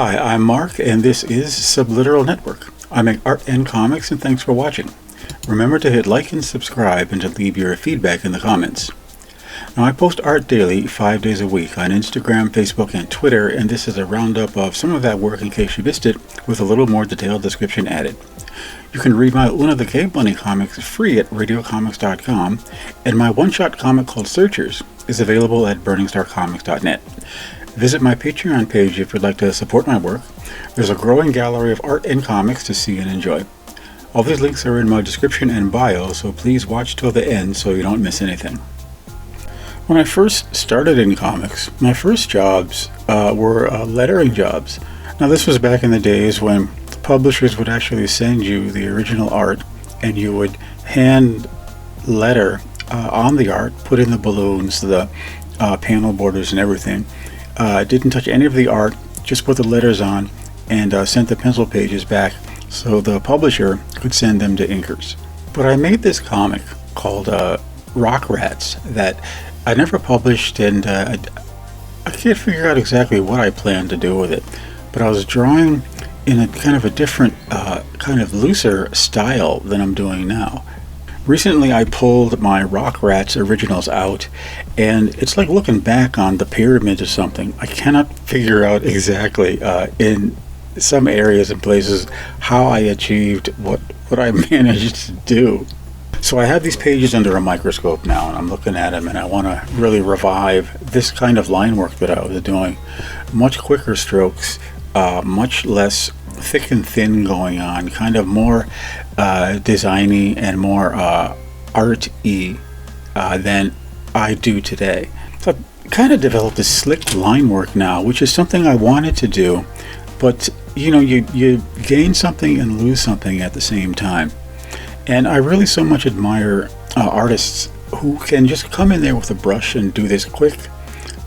Hi, I'm Mark, and this is Subliteral Network. I make art and comics, and thanks for watching. Remember to hit like and subscribe, and to leave your feedback in the comments. Now, I post art daily, 5 days a week, on Instagram, Facebook, and Twitter, and this is a roundup of some of that work in case you missed it, with a little more detailed description added. You can read my Una the Cave Bunny comics free at radiocomics.com, and my one-shot comic called Searchers is available at burningstarcomics.net. Visit my Patreon page if you'd like to support my work. There's a growing gallery of art and comics to see and enjoy. All these links are in my description and bio, so please watch till the end so you don't miss anything. When I first started in comics, my first jobs were lettering jobs. Now, this was back in the days when publishers would actually send you the original art, and you would hand letter on the art, put in the balloons, the panel borders and everything. Didn't touch any of the art, just put the letters on, and sent the pencil pages back so the publisher could send them to inkers. But I made this comic called Rock Rats that I never published, and I can't figure out exactly what I planned to do with it. But I was drawing in a kind of a different, kind of looser style than I'm doing now. Recently I pulled my Rock Rats originals out, and it's like looking back on the pyramid or something. I cannot figure out exactly in some areas and places how I achieved what I managed to do. So I have these pages under a microscope now, and I'm looking at them, and I want to really revive this kind of line work that I was doing. Much quicker strokes, much less thick and thin going on, kind of more designy and more art-y than I do today. So I've kind of developed this slick line work now, which is something I wanted to do, but you know, you gain something and lose something at the same time. And I really so much admire artists who can just come in there with a brush and do this quick,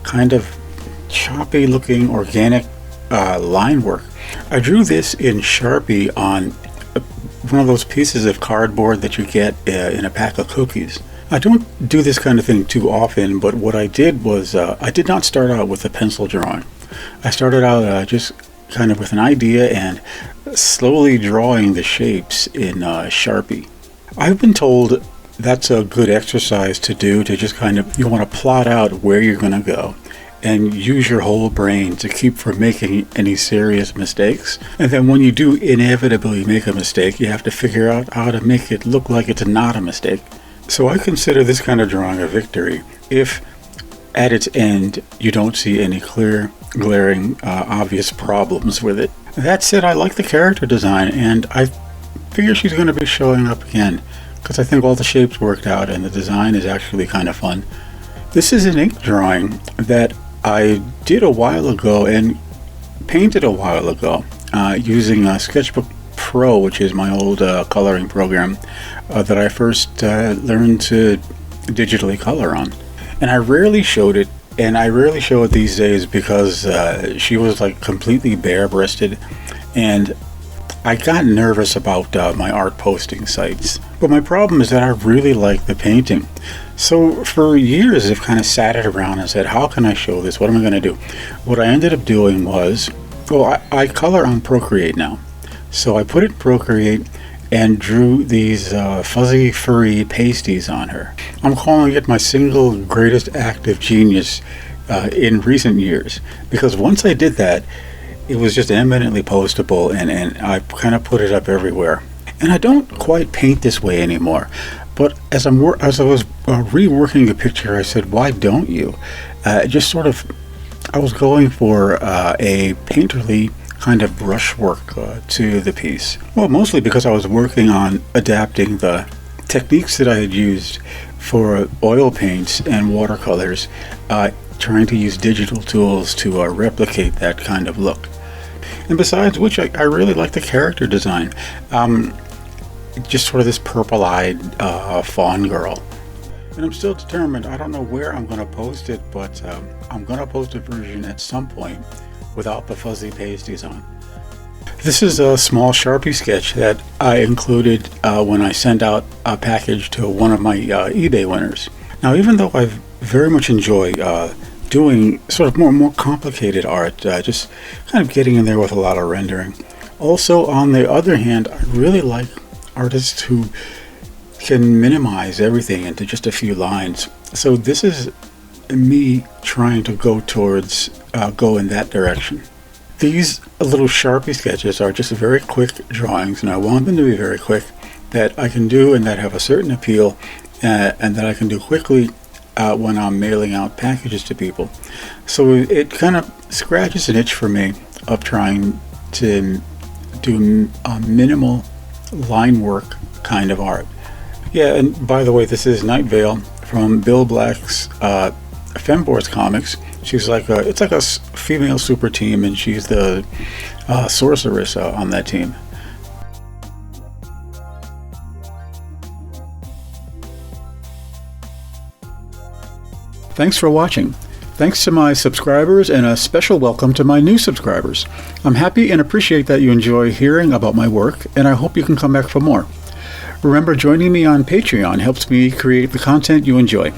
kind of choppy looking organic line work. I drew this in Sharpie on one of those pieces of cardboard that you get in a pack of cookies. I don't do this kind of thing too often, but what I did was I did not start out with a pencil drawing. I started out just kind of with an idea and slowly drawing the shapes in Sharpie. I've been told that's a good exercise to do, to just kind of, you want to plot out where you're going to go and use your whole brain to keep from making any serious mistakes. And then when you do inevitably make a mistake, you have to figure out how to make it look like it's not a mistake. So I consider this kind of drawing a victory if at its end you don't see any clear, glaring, obvious problems with it. That said, I like the character design, and I figure she's going to be showing up again because I think all the shapes worked out and the design is actually kind of fun. This is an ink drawing that I did a while ago and painted a while ago using Sketchbook Pro, which is my old coloring program that I first learned to digitally color on. And I rarely showed it, and I rarely show it these days because she was like completely bare-breasted, and I got nervous about my art posting sites. But my problem is that I really like the painting. So for years I've kind of sat it around and said, how can I show this? What am I going to do? What I ended up doing was, I color on Procreate now. So I put it in Procreate and drew these fuzzy, furry pasties on her. I'm calling it my single greatest act of genius in recent years, because once I did that, it was just eminently postable, and I kind of put it up everywhere. And I don't quite paint this way anymore, but as I was reworking a picture, I said, why don't you? I was going for a painterly kind of brushwork to the piece. Well, mostly because I was working on adapting the techniques that I had used for oil paints and watercolors, trying to use digital tools to replicate that kind of look. And besides which, I really like the character design. Just sort of this purple-eyed fawn girl. And I'm still determined. I don't know where I'm going to post it, but I'm going to post a version at some point without the fuzzy pasties on. This is a small Sharpie sketch that I included when I sent out a package to one of my eBay winners. Now, even though I very much enjoy doing sort of more complicated art, just kind of getting in there with a lot of rendering. Also, on the other hand, I really like artists who can minimize everything into just a few lines. So this is me trying to go in that direction. These little Sharpie sketches are just very quick drawings, and I want them to be very quick, that I can do and that have a certain appeal, and that I can do quickly when I'm mailing out packages to people. So it kind of scratches an itch for me of trying to do a minimal line work kind of art. Yeah, and by the way, this is Night Vale from Bill Black's Femboards comics. She's like it's like a female super team, and she's the sorceress on that team. Thanks for watching. Thanks to my subscribers, and a special welcome to my new subscribers. I'm happy and appreciate that you enjoy hearing about my work, and I hope you can come back for more. Remember, joining me on Patreon helps me create the content you enjoy.